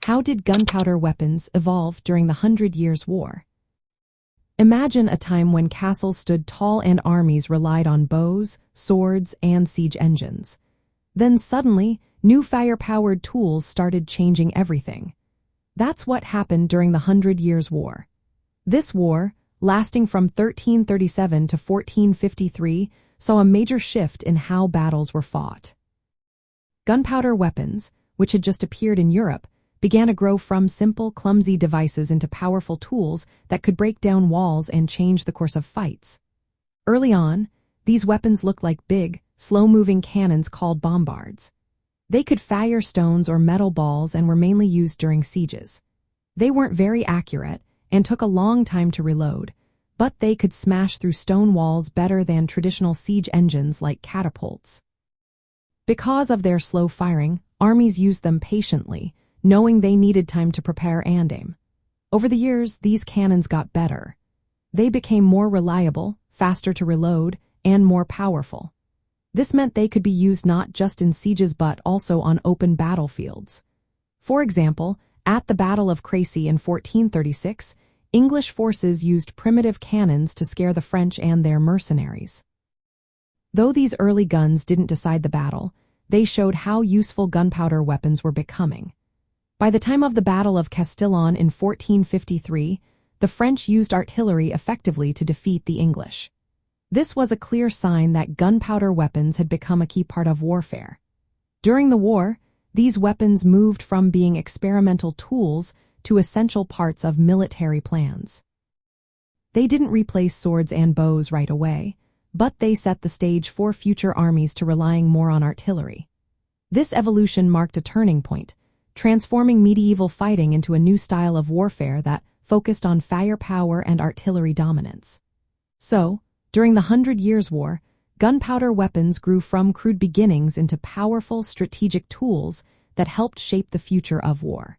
How did gunpowder weapons evolve during the Hundred Years' War? Imagine a time when castles stood tall and armies relied on bows, swords, and siege engines. Then suddenly, new fire-powered tools started changing everything. That's what happened during the Hundred Years' War. This war, lasting from 1337 to 1453, saw a major shift in how battles were fought. Gunpowder weapons, which had just appeared in Europe, began to grow from simple, clumsy devices into powerful tools that could break down walls and change the course of fights. Early on, these weapons looked like big, slow-moving cannons called bombards. They could fire stones or metal balls and were mainly used during sieges. They weren't very accurate and took a long time to reload, but they could smash through stone walls better than traditional siege engines like catapults. Because of their slow firing, armies used them patiently, knowing they needed time to prepare and aim. Over the years, these cannons got better. They became more reliable, faster to reload, and more powerful. This meant they could be used not just in sieges but also on open battlefields. For example, at the Battle of Crecy in 1436, English forces used primitive cannons to scare the French and their mercenaries. Though these early guns didn't decide the battle, they showed how useful gunpowder weapons were becoming. By the time of the Battle of Castillon in 1453, the French used artillery effectively to defeat the English. This was a clear sign that gunpowder weapons had become a key part of warfare. During the war, these weapons moved from being experimental tools to essential parts of military plans. They didn't replace swords and bows right away, but they set the stage for future armies to relying more on artillery. This evolution marked a turning point, transforming medieval fighting into a new style of warfare that focused on firepower and artillery dominance. So, during the Hundred Years' War, gunpowder weapons grew from crude beginnings into powerful strategic tools that helped shape the future of war.